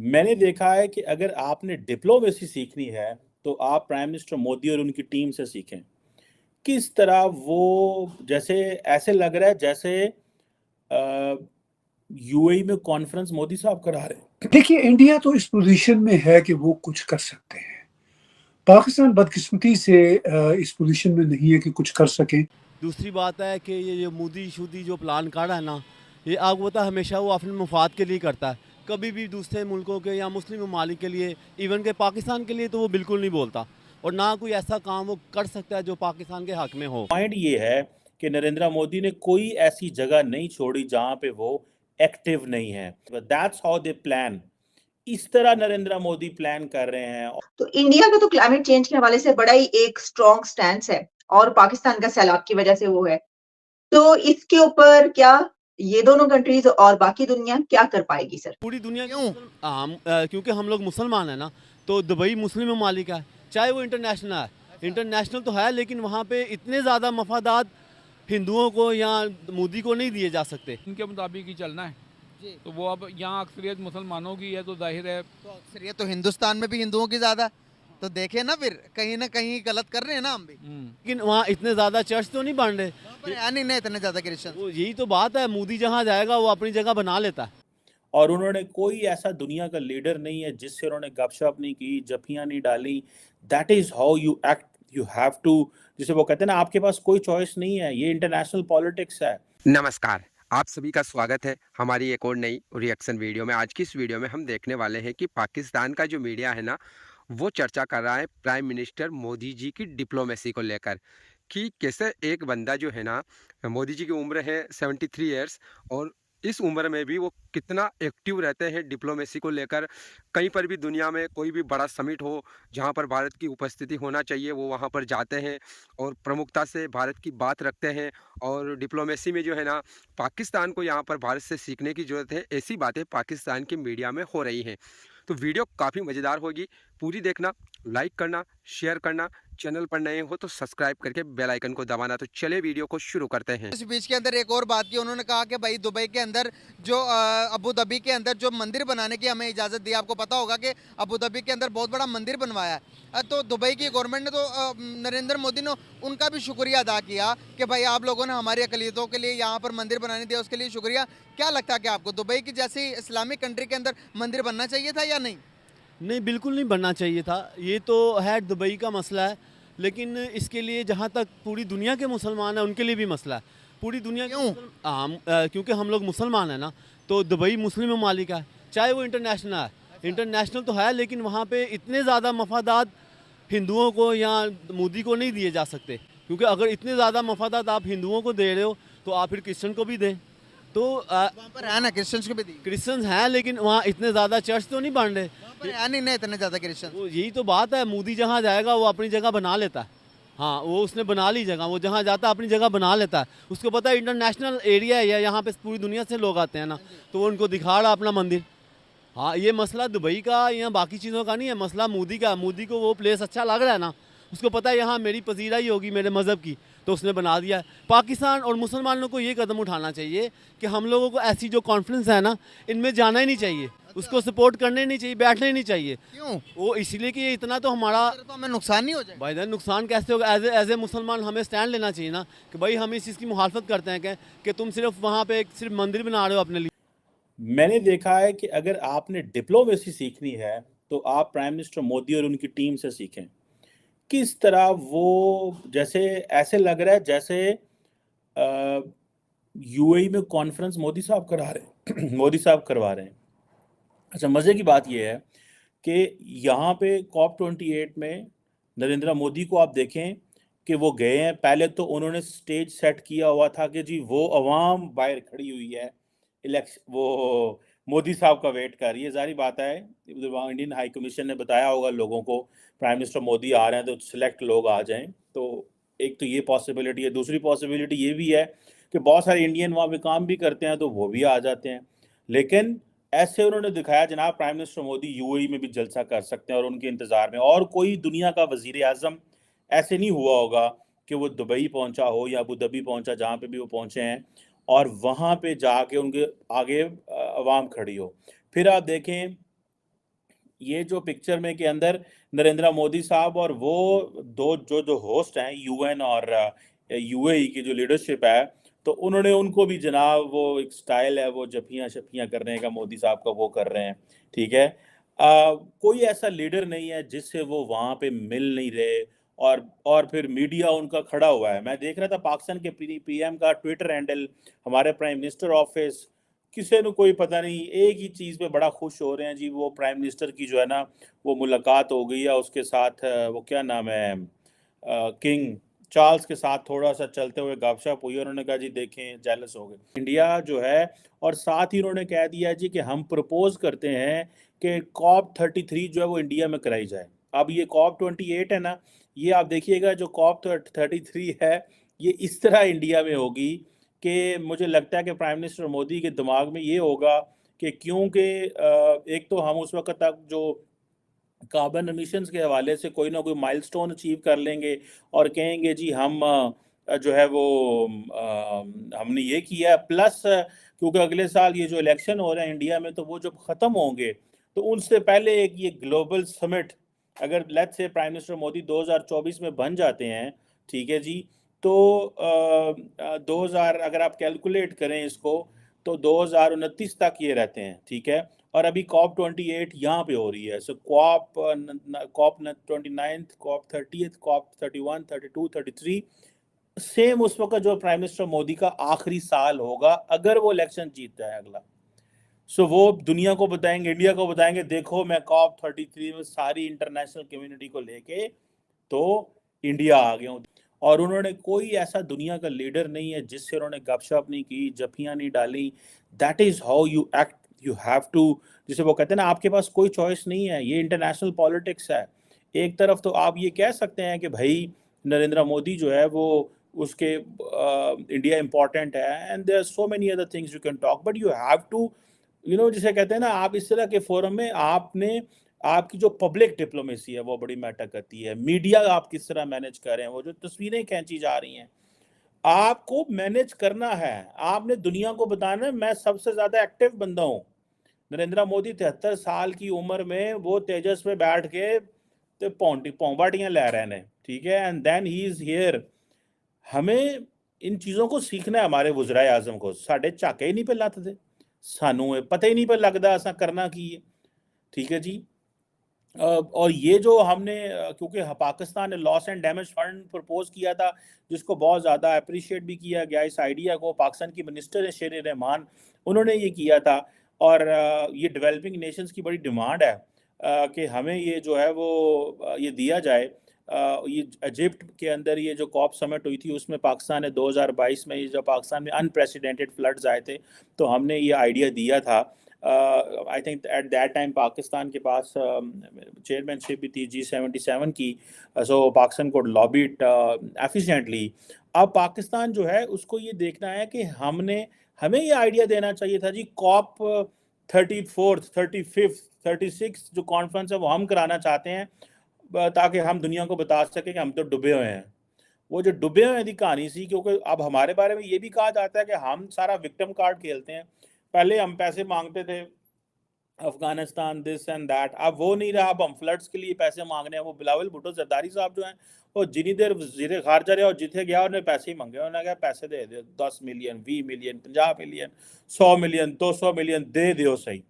मैंने देखा है कि अगर आपने डिप्लोमेसी सीखनी है, तो आप प्राइम मिनिस्टर मोदी और उनकी टीम से सीखें। किस तरह वो जैसे ऐसे लग रहा है जैसे यूएई में कॉन्फ्रेंस मोदी साहब करा रहे हैं। देखिए, इंडिया तो इस पोजीशन में है कि वो कुछ कर सकते हैं। पाकिस्तान बदकिस्मती से इस पोजीशन में नहीं है कि कुछ कर सकें। दूसरी बात है कि ये मोदी शूदी जो प्लान कर रहा है ना, ये आपको पता है हमेशा वो अपने मफाद के लिए करता है। कभी भी दूसरे मुल्कों के या मुस्लिम ममालिक के लिए, इवन के पाकिस्तान के लिए तो वो बिल्कुल नहीं बोलता, और ना कोई ऐसा काम वो कर सकता है जो पाकिस्तान के हक में हो। पॉइंट ये है कि नरेंद्र मोदी ने कोई ऐसी जगह नहीं छोड़ी जहां पे वो एक्टिव नहीं है। That's how they plan. इस तरह नरेंद्र मोदी प्लान कर रहे हैं। तो इंडिया का तो क्लाइमेट चेंज के हवाले से बड़ा ही एक स्ट्रॉन्ग स्टैंड है और पाकिस्तान का सैलाब की वजह से वो है। तो इसके ऊपर क्या ये दोनों कंट्रीज और बाकी दुनिया क्या कर पाएगी सर? पूरी दुनिया क्यों क्योंकि हम लोग मुसलमान हैं ना, तो दुबई मुस्लिम ममालिक है, चाहे वो इंटरनेशनल है। इंटरनेशनल तो है, लेकिन वहाँ पे इतने ज़्यादा मफादात हिंदुओं को या मोदी को नहीं दिए जा सकते। उनके मुताबिक ही चलना है जी। तो वो अब यहाँ अक्सरियत मुसलमानों की है, तो जाहिर है तो अक्सरियत तो हिंदुस्तान में भी हिंदुओं की ज्यादा है। तो देखे ना, फिर कहीं ना कहीं गलत कर रहे हैं ना हम भी। लेकिन वहाँ इतने ज़्यादा चर्च तो नहीं बन रहे। पर है नहीं ना इतने ज्यादा क्रिश्चियन। वो यही तो बात है, मोदी जहाँ जाएगा वो अपनी जगह बना लेता है। और उन्होंने कोई ऐसा दुनिया का लीडर नहीं है जिससे उन्होंने गपशप नहीं की, जफियां नहीं डाली। That is how you act. You have to, जिसे वो कहते हैं ना, आपके पास कोई चॉइस नहीं है। ये इंटरनेशनल पॉलिटिक्स है। नमस्कार, आप सभी का स्वागत है हमारी एक और नई रिएक्शन वीडियो में। आज की इस वीडियो में हम देखने वाले हैं कि पाकिस्तान का जो मीडिया है ना, वो चर्चा कर रहा है प्राइम मिनिस्टर मोदी जी की डिप्लोमेसी को लेकर, कि कैसे एक बंदा जो है ना, मोदी जी की उम्र है 73 ईयर्स, और इस उम्र में भी वो कितना एक्टिव रहते हैं डिप्लोमेसी को लेकर। कहीं पर भी दुनिया में कोई भी बड़ा समिट हो जहां पर भारत की उपस्थिति होना चाहिए, वो वहां पर जाते हैं और प्रमुखता से भारत की बात रखते हैं। और डिप्लोमेसी में जो है ना, पाकिस्तान को यहाँ पर भारत से सीखने की ज़रूरत है, ऐसी बातें पाकिस्तान के मीडिया में हो रही हैं। तो वीडियो काफ़ी मज़ेदार होगी, पूरी देखना, लाइक करना, शेयर करना, चैनल पर नए हो तो सब्सक्राइब करके बेल आइकन को दबाना। तो चले वीडियो को शुरू करते हैं। इस बीच के अंदर एक और बात की, उन्होंने कहा कि भाई दुबई के अंदर जो अबू धाबी के अंदर जो मंदिर बनाने की हमें इजाज़त दी। आपको पता होगा कि अबू धाबी के अंदर बहुत बड़ा मंदिर बनवाया है। तो दुबई की गवर्नमेंट ने तो नरेंद्र मोदी ने उनका भी शुक्रिया अदा किया कि भाई आप लोगों ने हमारी अकलियतों के लिए यहाँ पर मंदिर बनाने दिया, उसके लिए शुक्रिया। क्या लगता है कि आपको दुबई की जैसी इस्लामिक कंट्री के अंदर मंदिर बनना चाहिए था या नहीं? नहीं, बिल्कुल नहीं बनना चाहिए था। ये तो है दुबई का मसला है, लेकिन इसके लिए जहाँ तक पूरी दुनिया के मुसलमान हैं उनके लिए भी मसला है। पूरी दुनिया क्यों? क्योंकि हम लोग मुसलमान हैं ना, तो दुबई मुस्लिम ममालिक है, चाहे वो इंटरनेशनल है। इंटरनेशनल तो है, लेकिन वहाँ पे इतने ज़्यादा मफादात हिंदुओं को या मोदी को नहीं दिए जा सकते। क्योंकि अगर इतने ज़्यादा मफादात आप हिंदुओं को दे रहे हो तो आप फिर क्रिश्चियन को भी दें। तो वहाँ पर है ना, क्रिश्चियंस को भी दी। क्रिश्चियंस हैं, लेकिन वहाँ इतने ज़्यादा चर्च तो नहीं बन रहे। पर है नहीं ना इतने ज्यादा क्रिश्चियन। वो यही तो बात है, मोदी जहाँ जाएगा वो अपनी जगह बना लेता है। हाँ, वो उसने बना ली जगह, वो जहाँ जाता है अपनी जगह बना लेता है। उसको पता है इंटरनेशनल एरिया है, या यहाँ पे पूरी दुनिया से लोग आते हैं ना, तो वो उनको दिखा रहा अपना मंदिर। हाँ, ये मसला दुबई का या बाकी चीज़ों का नहीं है, मसला मोदी का। मोदी को वो प्लेस अच्छा लग रहा है ना, उसको पता है यहाँ मेरी पसीरा ही होगी मेरे मज़हब की, तो उसने बना दिया है। पाकिस्तान और मुसलमानों को ये कदम उठाना चाहिए कि हम लोगों को ऐसी जो कॉन्फ्रेंस है ना, इनमें जाना ही नहीं चाहिए, उसको सपोर्ट करने नहीं चाहिए, बैठना ही नहीं चाहिए। क्यों? वो इसलिए कि इतना तो हमारा तो हमें नुकसान नहीं हो जाए। भाई नुकसान कैसे होगा। एज ए मुसलमान हमें स्टैंड लेना चाहिए ना, कि भाई हम इस चीज़ की मुखालफत करते हैं कि तुम सिर्फ वहाँ पे सिर्फ मंदिर बना रहे हो अपने लिए। मैंने देखा है कि अगर आपने डिप्लोमेसी सीखनी है, तो आप प्राइम मिनिस्टर मोदी और उनकी टीम से सीखें। किस तरह वो जैसे ऐसे लग रहा है जैसे यूएई में कॉन्फ्रेंस मोदी साहब करा रहे हैं। मोदी साहब करवा रहे हैं। अच्छा, मज़े की बात यह है कि यहाँ पे कॉप 28 में नरेंद्र मोदी को आप देखें कि वो गए हैं। पहले तो उन्होंने स्टेज सेट किया हुआ था कि जी वो अवाम बाहर खड़ी हुई है, इलेक्शन वो मोदी साहब का वेट कर रही है। जारी बात है, वहाँ इंडियन हाई कमीशन ने बताया होगा लोगों को प्राइम मिनिस्टर मोदी आ रहे हैं तो सिलेक्ट लोग आ जाएं। तो एक तो ये पॉसिबिलिटी है। दूसरी पॉसिबिलिटी ये भी है कि बहुत सारे इंडियन वहाँ पे काम भी करते हैं तो वो भी आ जाते हैं। लेकिन ऐसे उन्होंने दिखाया जनाब प्राइम मिनिस्टर मोदी यूएई में भी जलसा कर सकते हैं, और उनके इंतजार में और कोई दुनिया का वजीर आजम ऐसे नहीं हुआ होगा कि वो दुबई पहुंचा हो या अबू धाबी पहुंचा, जहाँ पे भी वो पहुंचे हैं, और वहाँ पे जाके उनके आगे अवाम खड़ी हो। फिर आप देखें ये जो पिक्चर में के अंदर नरेंद्र मोदी साहब और वो दो जो होस्ट हैं यूएन और यूएई की जो लीडरशिप है, तो उन्होंने उनको भी जनाब वो एक स्टाइल है वो जफियां शफियां करने का मोदी साहब का वो कर रहे हैं। ठीक है, कोई ऐसा लीडर नहीं है जिससे वो वहां पे मिल नहीं रहे, और फिर मीडिया उनका खड़ा हुआ है। मैं देख रहा था पाकिस्तान के पीएम का ट्विटर हैंडल, हमारे प्राइम मिनिस्टर ऑफिस, किसी को कोई पता नहीं, एक ही चीज़ पे बड़ा खुश हो रहे हैं जी, वो प्राइम मिनिस्टर की जो है ना वो मुलाकात हो गई है उसके साथ, वो क्या नाम है, किंग चार्ल्स के साथ थोड़ा सा चलते हुए गपशप हुई, उन्होंने कहा जी देखें जेलस हो गए इंडिया जो है। और साथ ही उन्होंने कह दिया जी कि हम प्रपोज करते हैं कि कॉप 33 जो है वो इंडिया में कराई जाए। अब ये कॉप 28 है ना, ये आप देखिएगा जो कॉप 33 है ये इस तरह इंडिया में होगी कि मुझे लगता है कि प्राइम मिनिस्टर मोदी के दिमाग में ये होगा कि क्योंकि एक तो हम उस वक्त तक जो कार्बन एमिशंस के हवाले से कोई ना कोई माइलस्टोन अचीव कर लेंगे और कहेंगे जी हम जो है वो हमने ये किया, प्लस क्योंकि अगले साल ये जो इलेक्शन हो रहे हैं इंडिया में तो वो जब ख़त्म होंगे तो उनसे पहले एक ये ग्लोबल समिट अगर let's say prime minister Modi 2024 में बन जाते हैं, ठीक है जी, तो 2000 अगर आप कैलकुलेट करें इसको तो 2029 तक ये रहते हैं। ठीक है, और अभी कॉप 28 यहाँ पे हो रही है, सो कॉप 29, कॉप 30, कॉप 31, 32, 33 सेम उस वक्त जो प्राइम मिनिस्टर मोदी का आखिरी साल होगा अगर वो इलेक्शन जीतता है अगला। सो वो दुनिया को बताएंगे, इंडिया को बताएंगे, देखो मैं कॉप 33 में सारी इंटरनेशनल कम्युनिटी को लेके तो इंडिया आ गया हूँ। और उन्होंने कोई ऐसा दुनिया का लीडर नहीं है जिससे उन्होंने गपशप नहीं की, जफियां नहीं डाली। That is how you act, you have to, जिसे वो कहते हैं ना आपके पास कोई चॉइस नहीं है, ये इंटरनेशनल पॉलिटिक्स है। एक तरफ तो आप ये कह सकते हैं कि भाई नरेंद्र मोदी जो है वो उसके इंडिया इंपॉर्टेंट है and there are so many other things you can talk, but you have to जिसे कहते हैं ना आप इस तरह के फोरम में आपने आपकी जो पब्लिक डिप्लोमेसी है वो बड़ी मैटर करती है। मीडिया आप किस तरह मैनेज कर रहे हैं, वो जो तस्वीरें खींची जा रही हैं आपको मैनेज करना है, आपने दुनिया को बताना है मैं सबसे ज्यादा एक्टिव बंदा हूँ। नरेंद्र मोदी 73 साल की उम्र में वो तेजस में बैठ के तो पौंबाटियां ले रहे हैं, ठीक है, and then he is here. हमें इन चीज़ों को सीखना है। हमारे वज़राए आज़म को साढ़े झाके ही नहीं पे लत थे, सानू पता ही नहीं पे लगता असा करना की है। ठीक है जी, और ये जो हमने क्योंकि पाकिस्तान ने loss and damage fund propose किया था जिसको बहुत ज़्यादा अप्रिशिएट भी किया गया, इस आइडिया को पाकिस्तान की मिनिस्टर है शेर रहमान, उन्होंने ये किया था। और ये डेवलपिंग नेशंस की बड़ी डिमांड है कि हमें ये जो है वो ये दिया जाए। ये इजिप्ट के अंदर ये जो कॉप समिट हुई थी उसमें पाकिस्तान ने 2022 में ये जो पाकिस्तान में अनप्रेसिडेंटेड फ्लड्स आए थे तो हमने ये आइडिया दिया था। I think at that time Pakistan के पास चेयरमैनशिप भी थी G77 की, सो पाकिस्तान को लॉबीड एफिशिएंटली। अब पाकिस्तान जो है उसको ये देखना है कि हमें ये आइडिया देना चाहिए था जी कॉप 34, 35, 36 जो कॉन्फ्रेंस है वो हम कराना चाहते हैं ताकि हम दुनिया को बता सकें कि हम तो डूबे हुए हैं। वो जो डूबे हुए की कहानी सी, क्योंकि अब हमारे बारे में ये भी कहा जाता है कि हम सारा विक्टिम कार्ड खेलते हैं। पहले हम पैसे मांगते थे अफगानिस्तान दिस एंड दैट, अब वो नहीं रहा, अब हम फ्लड्स के लिए पैसे मांग रहे हैं। वो बिलावल भुट्टो जरदारी साहब जो हैं वो जितनी देर वज़ीर खारजा रहे और जिथे गया उन्हें पैसे ही मांगे, उन्होंने कहा पैसे दे दो 10 million 20 million 50 million 100 million 200 million दे दो सही।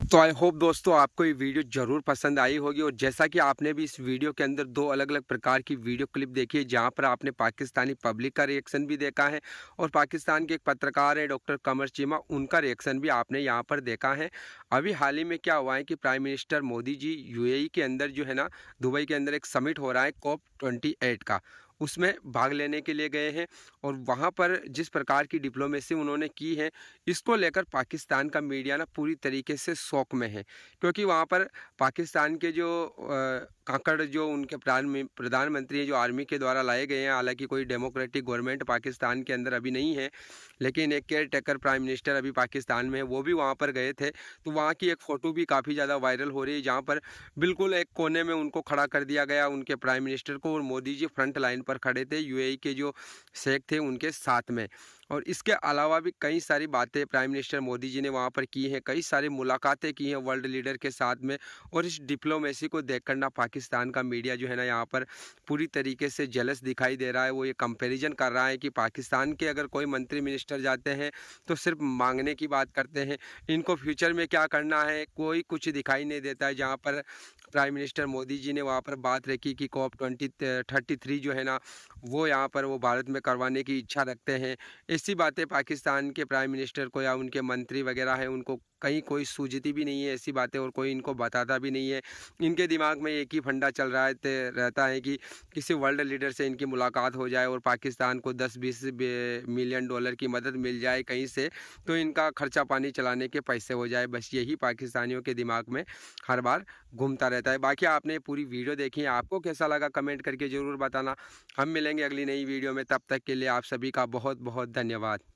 तो आई होप दोस्तों आपको ये वीडियो जरूर पसंद आई होगी, और जैसा कि आपने भी इस वीडियो के अंदर दो अलग अलग प्रकार की वीडियो क्लिप देखी है जहां पर आपने पाकिस्तानी पब्लिक का रिएक्शन भी देखा है और पाकिस्तान के एक पत्रकार है डॉक्टर कमर चीमा, उनका रिएक्शन भी आपने यहां पर देखा है। अभी हाल ही में क्या हुआ है कि prime minister Modi ji UAE के अंदर जो है ना दुबई के अंदर एक समिट हो रहा है COP 28 का, उसमें भाग लेने के लिए गए हैं और वहाँ पर जिस प्रकार की डिप्लोमेसी उन्होंने की है इसको लेकर पाकिस्तान का मीडिया ना पूरी तरीके से शौक में है, क्योंकि वहाँ पर पाकिस्तान के जो काकड़ जो उनके प्रधानमंत्री जो आर्मी के द्वारा लाए गए हैं, हालांकि कोई डेमोक्रेटिक गवर्नमेंट पाकिस्तान के अंदर अभी नहीं है, लेकिन एक केयर टेकर प्राइम मिनिस्टर अभी पाकिस्तान में है, वो भी वहाँ पर गए थे। तो वहाँ की एक फ़ोटो भी काफ़ी ज़्यादा वायरल हो रही है जहाँ पर बिल्कुल एक कोने में उनको खड़ा कर दिया गया उनके प्राइम मिनिस्टर को, और मोदी जी फ्रंट लाइन पर खड़े थे यूएई के जो शेख थे उनके साथ में। और इसके अलावा भी कई सारी बातें प्राइम मिनिस्टर मोदी जी ने वहाँ पर की हैं, कई सारी मुलाकातें की हैं वर्ल्ड लीडर के साथ में। और इस डिप्लोमेसी को देखकर ना पाकिस्तान का मीडिया जो है ना यहाँ पर पूरी तरीके से जेलस दिखाई दे रहा है। वो ये कंपैरिजन कर रहा है कि पाकिस्तान के अगर कोई मंत्री मिनिस्टर जाते हैं तो सिर्फ मांगने की बात करते हैं, इनको फ्यूचर में क्या करना है कोई कुछ दिखाई नहीं देता है। जहाँ पर प्राइम मिनिस्टर मोदी जी ने वहाँ पर बात रखी कि COP33 जो है ना वो यहाँ पर वो भारत में करवाने की इच्छा रखते हैं। ऐसी बातें पाकिस्तान के प्राइम मिनिस्टर को या उनके मंत्री वगैरह हैं उनको कहीं कोई सूझती भी नहीं है ऐसी बातें, और कोई इनको बताता भी नहीं है। इनके दिमाग में एक ही फंडा चल रहा रहता है कि किसी वर्ल्ड लीडर से इनकी मुलाकात हो जाए और पाकिस्तान को 10-20 मिलियन डॉलर की मदद मिल जाए कहीं से, तो इनका खर्चा पानी चलाने के पैसे हो जाए। बस यही पाकिस्तानियों के दिमाग में हर बार घूमता रहता है। बाकी आपने पूरी वीडियो देखी है, आपको कैसा लगा कमेंट करके ज़रूर बताना। हम मिलेंगे अगली नई वीडियो में, तब तक के लिए आप सभी का बहुत बहुत धन्यवाद।